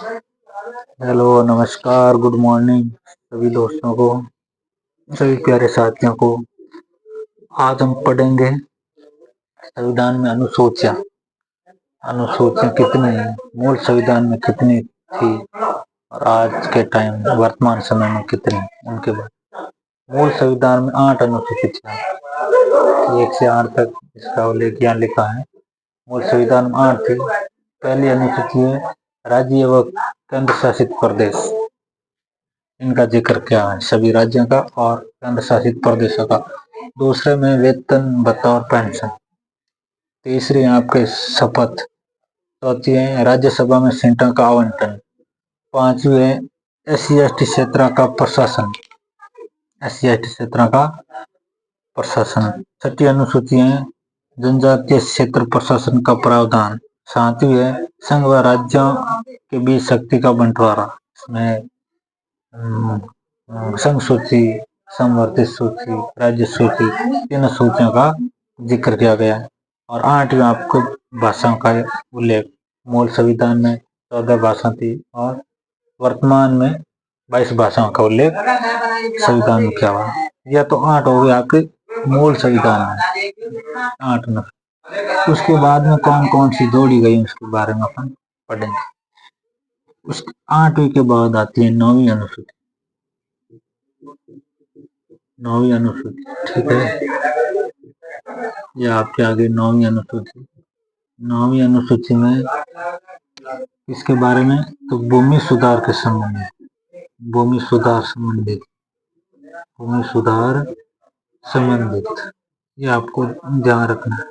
Hello, नमस्कार, good morning सभी दोस्तों को, सभी प्यारे साथियों को। आज हम पढ़ेंगे संविधान में अनुसूचियाँ। अनुसूचियाँ कितनी हैं, मूल संविधान में कितनी थी और आज के टाइम में वर्तमान समय में कितनी, उनके बाद। मूल संविधान में 8 अनुसूचियाँ, 1 से 8 तक इसका उल्लेख यहाँ लिखा है। मूल संविधान में 8 थी। पहली अनुसूची है राज्य व केंद्र शासित प्रदेश, इनका जिक्र क्या है, सभी राज्यों का और केंद्र शासित प्रदेशों का। दूसरे में वेतन, भत्ता और पेंशन। तीसरी आपके शपथ। चौथी है राज्यसभा में सीटों का आवंटन। पांचवी है SC/ST क्षेत्र का प्रशासन, SC/ST क्षेत्र का प्रशासन। छठी अनुसूची है जनजातीय क्षेत्र प्रशासन का प्रावधान। सातवीं है संघ व राज्यों के बीच शक्ति का बंटवारा। इसमें संघ सूची, समवर्ती सूची, राज्य सूची, तीनों सूचियों का जिक्र किया गया है। और 8 आपको भाषाओं का उल्लेख। मूल संविधान में 14 भाषा थी और वर्तमान में 22 भाषाओं का उल्लेख संविधान में किया हुआ। यह तो 8 हो गए आपके मूल संविधान में, 8 में। उसके बाद में कौन कौन सी जोड़ी गई उसके बारे में अपन पढ़ेंगे। उस 8वीं के बाद आती है 9वीं अनुसूची। 9वीं अनुसूची, ठीक है, यह आपके आगे 9वीं अनुसूची। 9वीं अनुसूची में इसके बारे में तो भूमि सुधार के संबंधित, भूमि सुधार संबंधित, भूमि सुधार संबंधित, ये आपको ध्यान रखना है।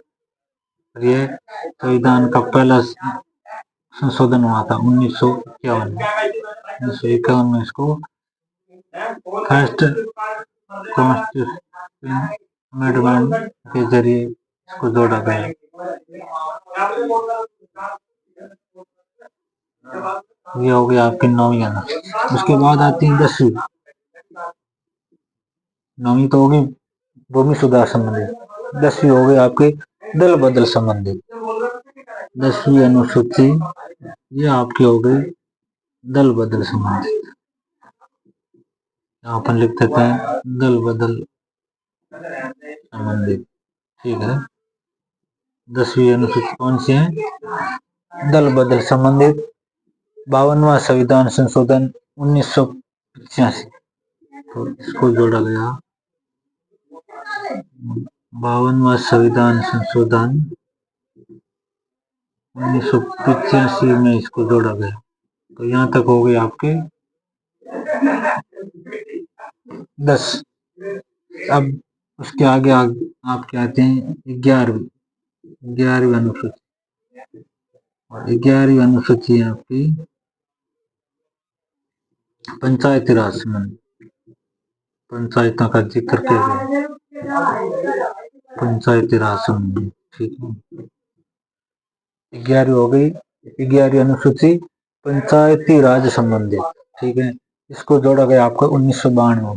ये संविधान का पहला संशोधन हुआ था 1951 में। इसको फर्स्ट कॉन्स्टिट्यूशन अमेंडमेंट के जरिए इसको जोड़ा गया। ये हो गया आपकी 9वीं अनुसूची। उसके बाद आती है 10वीं। 9वीं तो होगी भूमि सुधार संबंधित, 10वीं हो गई आपके दल बदल संबंधित। 10वीं अनुसूची ये आपकी हो गई दल बदल संबंधित। यहाँ अपन लिख देते हैं दल बदल संबंधित, ठीक है। 10वीं अनुसूची कौन सी है, दल बदल संबंधित। 52वां संविधान संशोधन 1985, तो इसको जोड़ा गया। 52वां संविधान संशोधन 1985 में इसको जोड़ा गया। तो यहाँ तक हो गए आपके 10। अब उसके आगे आपके आते हैं 11वीं अनुसूची। और 11वीं अनुसूची है आपकी पंचायती राज संबंधी, पंचायतों का जिक्र किया गया, पंचायती राज संबंधी, ठीक है। 11वीं हो गई 11वीं अनुसूची पंचायती राज संबंधित, ठीक है। इसको जोड़ा गया आपको 1992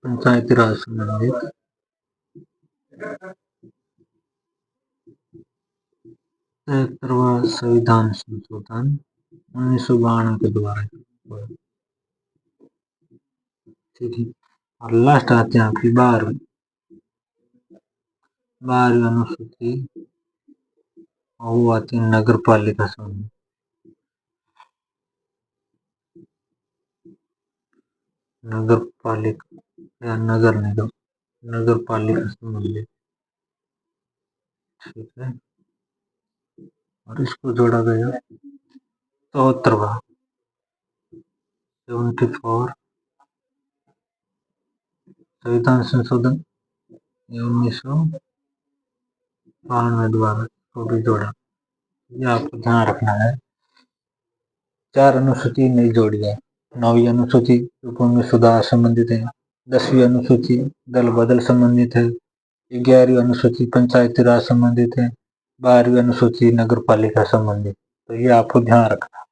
पंचायती राज संबंधित। 73वां संविधान संशोधन 1992 के द्वारा, ठीक है। और लास्ट आते हैं आपकी 12वीं अनुसूची, और वो आती है नगर पालिका संबंधी। नगर पालिका या नगर निगम, नगर पालिका संबंधी, ठीक है। और इसको जोड़ा गया 74वां 74 संविधान संशोधन 1992 द्वारा को भी जोड़ा। ये आपको ध्यान रखना है। 4 अनुसूची नहीं जोड़ी है। 9वीं अनुसूची भूमि सुधार संबंधित है, 10वीं अनुसूची दल बदल संबंधित है, 11वीं अनुसूची पंचायती राज संबंधित है, 12वीं अनुसूची नगर पालिका संबंधित। तो ये आपको ध्यान रखना।